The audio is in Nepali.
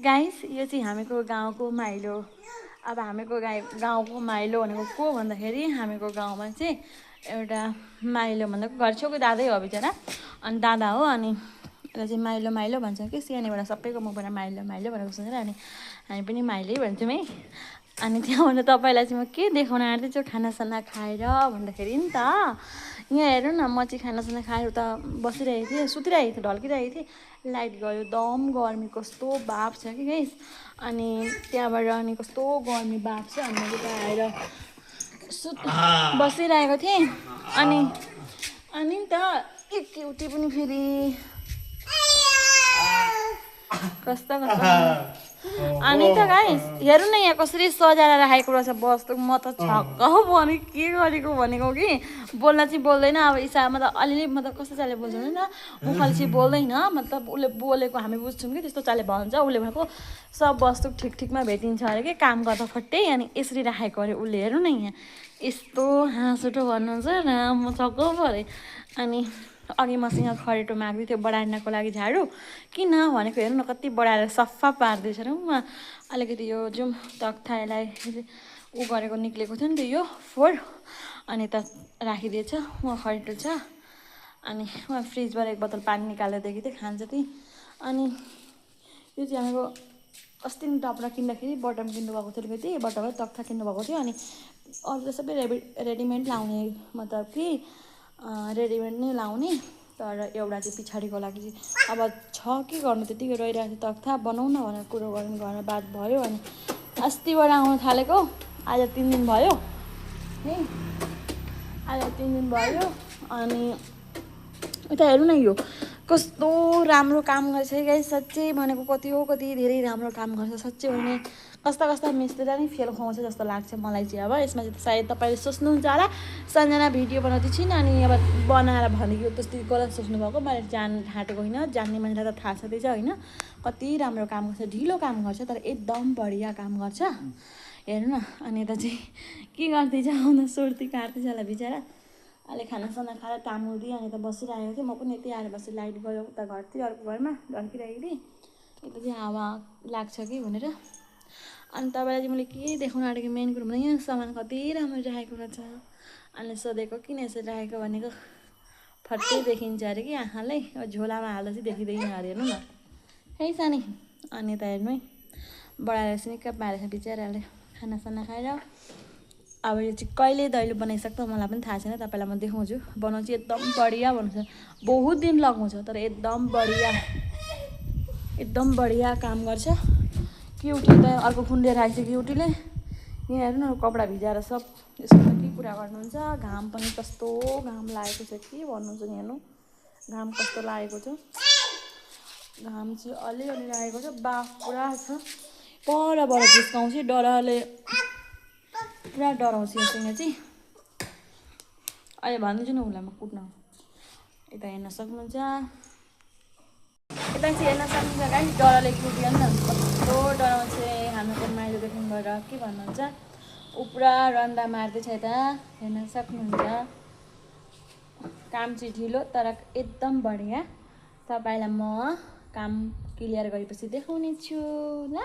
गाइस यो चाहिँ हामीको गाउँको माइलो। अब हामीको गाउँको माइलो भनेको को भन्दाखेरि हामीको गाउँमा चाहिँ एउटा माइलो भनेको घर छेउको दादै हो बिचरा। अनि दादा हो अनि यसलाई चाहिँ माइलो माइलो भन्छ कि सानैबाट सबैको मुखबाट माइलो माइलो भनेको सुनेर अनि हामी पनि माइलै भन्छौँ है। अनि त्यहाँबाट तपाईँलाई चाहिँ म के देखाउन आँट्दै छु खानासाना खाएर भन्दाखेरि नि त यहाँ हेर्नु न म चाहिँ खानासाना खाएर उता बसिरहेको थिएँ सुतिरहेको थिएँ ढल्किरहेको थिएँ लाइट गयो दम गर्मी कस्तो बाफ छ कि गाइस। अनि त्यहाँबाट अनि कस्तो गर्मी बाफ छ अनि मैले आएर बसिरहेको थिएँ अनि त एक एउटी पनि फेरि कस्तो अनि त गाइस हेर्नु न यहाँ कसरी सजाएर राखेको रहेछ वस्तु। म त छक्क भने के गरेको भनेको कि बोल्न चाहिँ बोल्दैन अब इसा मतलब अलिअलि मतलब कस्तो चालले बोल्छ नि त मुखले चाहिँ बोल्दैन मतलब उसले बोलेको हामी बुझ्छौँ कि त्यस्तो चालले भन्छ। उसले भनेको सब वस्तु ठिक ठिकमा भेटिन्छ अरे कि काम गर्दा फट्टै अनि यसरी राखेको अरे उसले। हेर्नु न यहाँ यस्तो हाँसुठो भन्नुहुन्छ र म छक्क परेँ। अनि अघि मसँग खरेटो माग्दै थियो बढार्नको लागि झाडु किन भनेको हेर्नु न कति बढाएर सफा पार्दैछ र उहाँ अलिकति यो जुन तख्तालाई ऊ गरेको निक्लेको थियो नि त यो फोहोर अनि त राखिदिएछ। उहाँ खरेटो छ अनि उहाँ फ्रिजबाट एक बोतल पानी निकालेर दिएको थिएँ खान्छ त्यही। अनि यो चाहिँ हामीको अस्ति नि टपरा किन्दाखेरि बटम किन्नुभएको थियो अलिकति बटमबाट तख्ता किन्नुभएको थियो। अनि अरू त सबै रेडिमेड लाउने मतलब कि रेडिमेड नै लाउने तर एउटा चाहिँ पछाडिको लागि चाहिँ अब छ के गर्नु त्यतिकै रहिरहेको थियो तख्ता बनाउन भनेर कुरो गर्नु घरमा बात भयो। अनि अस्तिबाट आउनु थालेको आज 3 दिन भयो है आज 3 दिन भयो। अनि उता हेर्नु न यो कस्तो राम्रो काम गर्छ है गाइस साँच्चै भनेको कति हो कति धेरै राम्रो काम गर्छ साँच्चै भने कस्ता कस्ता मिस्त्री नि फेल खुवाउँछ जस्तो लाग्छ मलाई चाहिँ। अब यसमा चाहिँ सायद तपाईँले सोच्नुहुन्छ होला संजना भिडियो बनाउँदै छिन् अनि अब बनाएर भनेको त्यस्तै गलत सोच्नुभएको मैले हाँटेको होइन जान्ने मान्छेलाई त थाहा छँदैछ होइन कति राम्रो काम गर्छ ढिलो काम गर्छ तर एकदम बढिया काम गर्छ हेर्नु न। अनि यता चाहिँ के गर्दैछ आउँदा सुर्ती काट्दैछ होला बिचरा अहिले खानासाना खाएर तामुल दिएँ अनि त बसिरहेको थिएँ। म पनि यति आएर बसेँ लाइट गयो उता घरतिर अर्को घरमा ढल्किरहेको थिएँ यता चाहिँ हावा लाग्छ कि भनेर। अनि तपाईँलाई चाहिँ मैले के देखाउन आँटेको मेन कुरो भने यहाँ सामान कति राम्रो राखेको रहेछ। अनि सोधेको किन यसरी राखेको भनेको फट्टै देखिन्छ अरे कि आँखालाई झोलामा हाल्दा चाहिँ देखिँदैन अरे हेर्नु न है सानी। अनि त हेर्नु है बढाएर सिनिक्क पारेछ बिचराले खानासाना खाएर। अब यो चाहिँ कहिले दैलो बनाइसक्छ मलाई पनि थाहा छैन तपाईँलाई म देखाउँछु बनाउँछु एकदम बढिया बनाउँछ बहुत दिन लगाउँछ तर एकदम बढिया काम गर्छ। क्युटी त अर्को खुन्डेर आइसक्यो क्युटीले यहाँ हेर्नु न कपडा भिजाएर सब यसको त के कुरा गर्नुहुन्छ घाम पनि कस्तो घाम लागेको छ के भन्नुहुन्छ नि हेर्नु घाम कस्तो लागेको छ घाम चाहिँ अलिअलि लागेको छ बाफ पुरा छ परबाट जिस्काउँछ डरले पुरा डराउँछ योसँग चाहिँ अहिले भन्दैछु न उसलाई म कुट्न यता हेर्न सक्नुहुन्छ यता चाहिँ हेर्न सक्नुहुन्छ गाइस डरले कुट्यो नि त कस्तो डराउँछ हाम्रो माइलो देख्नु भएर के भन्नुहुन्छ ऊ पुरा रन्दा मार्दैछ यता हेर्न सक्नुहुन्छ। काम चाहिँ ढिलो तर एकदम बढिया तपाईँलाई म काम क्लियर गरेपछि देखाउने छु ल।